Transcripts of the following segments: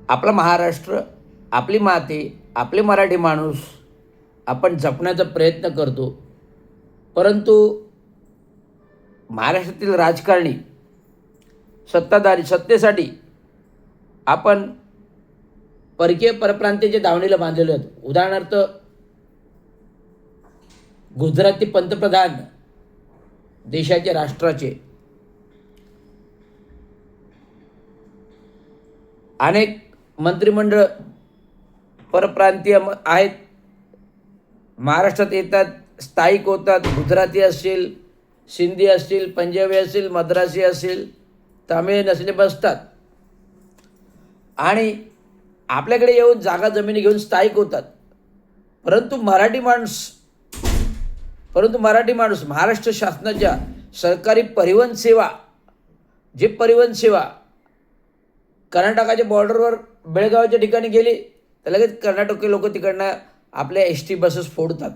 आपला महाराष्ट्र, आपली माती, आपले मराठी माणूस आपण जपण्याचा प्रयत्न करतो. परंतु महाराष्ट्रातील राजकारणी सत्ताधारी सत्तेसाठी आपण परकीय परप्रांतीयच्या दावणीला बांधलेले आहेत. उदाहरणार्थ गुजराती पंतप्रधान देशाचे राष्ट्राचे अनेक मंत्रिमंडळ परप्रांतीय आहेत. महाराष्ट्रात येतात, स्थायिक होतात. गुजराती असतील, सिंधी असतील, पंजाबी असतील, मद्रासी असतील, तामिळ असले बसतात आणि आपल्याकडे येऊन जागा जमिनी घेऊन स्थायिक होतात. परंतु मराठी माणूस महाराष्ट्र शासनाच्या सरकारी परिवहन सेवा कर्नाटकाच्या बॉर्डरवर बेळगावच्या ठिकाणी गेली तर लगेच कर्नाटकी लोक तिकडनं आपल्या एस-टी बसेस फोडतात.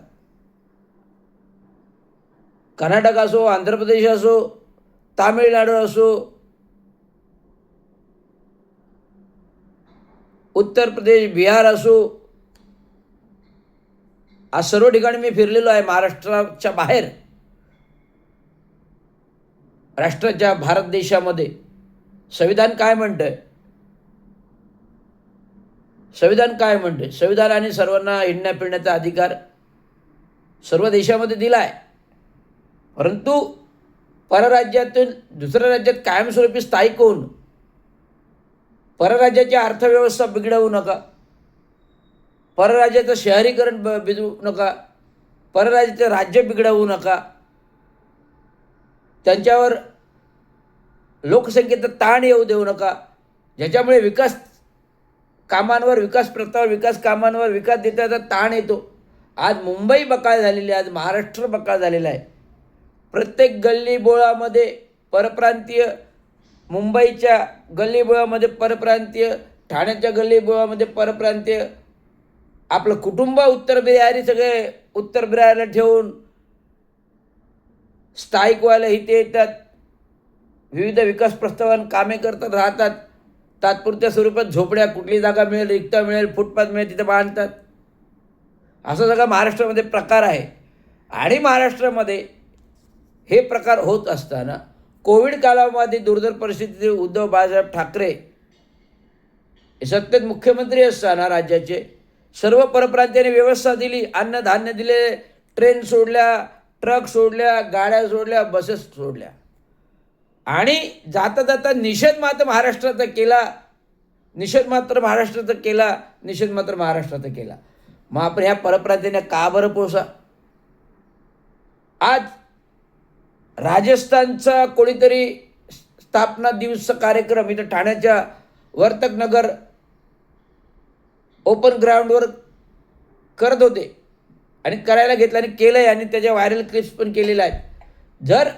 कर्नाटक असो, आंध्र प्रदेश असो, तामिळनाडू असो, उत्तर प्रदेश, बिहार असो, आज सर्व ठिकाणी मी फिरलेलो आहे. महाराष्ट्राच्या बाहेर राष्ट्राच्या भारत देशामध्ये संविधान काय म्हणतंय? संविधान आणि सर्वांना हिंडण्या फिरण्याचा अधिकार सर्व देशामध्ये दिला आहे. परंतु परराज्यातून दुसऱ्या राज्यात कायमस्वरूपी स्थायिक होऊन परराज्याची अर्थव्यवस्था बिघडवू नका, परराज्याचं शहरीकरण बिघडवू नका, परराज्याचं राज्य बिघडवू नका, त्यांच्यावर लोकसंख्येचा ताण येऊ देऊ नका, ज्याच्यामुळे विकास कामांवर, विकास प्रस्ताव, विकास कामांवर, विकास देण्याचा ताण येतो. आज मुंबई बकाल झालेली आहे, आज महाराष्ट्र बकाल झालेला आहे. प्रत्येक गल्लीबोळामध्ये परप्रांतीय, मुंबईच्या गल्लीबोळामध्ये परप्रांतीय, ठाण्याच्या गल्लीबोळामध्ये परप्रांतीय, आपलं कुटुंब उत्तर बिहारी सगळे उत्तर बिहारला ठेवून स्थायिक व्हायला इथे येतात. विविध विकास प्रस्तावांना कामे करतात, राहतात. तात्पुरत्या स्वरूपात झोपड्या, कुठली जागा मिळेल, रिक्षा मिळेल, फुटपाथ मिळेल तिथे बांधतात. असं सगळं महाराष्ट्रामध्ये प्रकार आहे. आणि महाराष्ट्रामध्ये हे प्रकार होत असताना कोविड कालामध्ये दुर्धर परिस्थितीत उद्धव बाळासाहेब ठाकरे सत्तेत मुख्यमंत्री असताना राज्याचे सर्व परप्रांतीयांनी व्यवस्था दिली, अन्नधान्य दिले, ट्रेन सोडल्या, ट्रक सोडल्या, गाड्या सोडल्या, बसेस सोडल्या आणि जाता जाता निषेध मात्र महाराष्ट्राचा केला. मग आपण ह्या परप्रांतीयांना का बरं पोसा? आज राजस्थानचा कोणीतरी स्थापना दिवस कार्यक्रम इथं ठाण्याच्या वर्तकनगर ओपन ग्राउंडवर करत होते आणि करायला घेतलं आणि केलं आहे आणि त्याच्या व्हायरल क्लिप्स पण केलेल्या आहेत. जर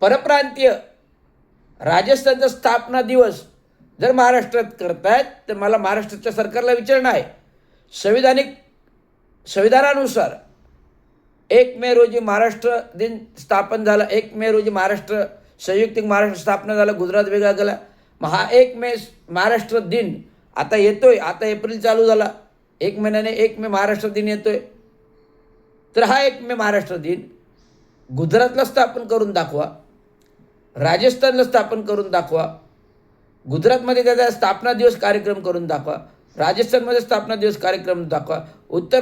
परप्रांतीय राजस्थानचा स्थापना दिवस जर महाराष्ट्रात करतायत तर मला महाराष्ट्राच्या सरकारला विचारणं आहे. संविधानानुसार 1 मे रोजी महाराष्ट्र दिन स्थापन झाला. 1 मे रोजी संयुक्त महाराष्ट्र स्थापना झाला, गुजरात वेगळा गेला. मग हा 1 मे महाराष्ट्र दिन आता येतोय, आता एप्रिल चालू झाला, 1 महिन्याने 1 मे महाराष्ट्र दिन येतोय. तर हा 1 मे महाराष्ट्र दिन गुजरातला स्थापन करून दाखवा, राजस्थानला स्थापन करून दाखवा, गुजरातमध्ये त्याचा स्थापना दिवस कार्यक्रम करून दाखवा, राजस्थानमध्ये स्थापना दिवस कार्यक्रम दाखवा, उत्तर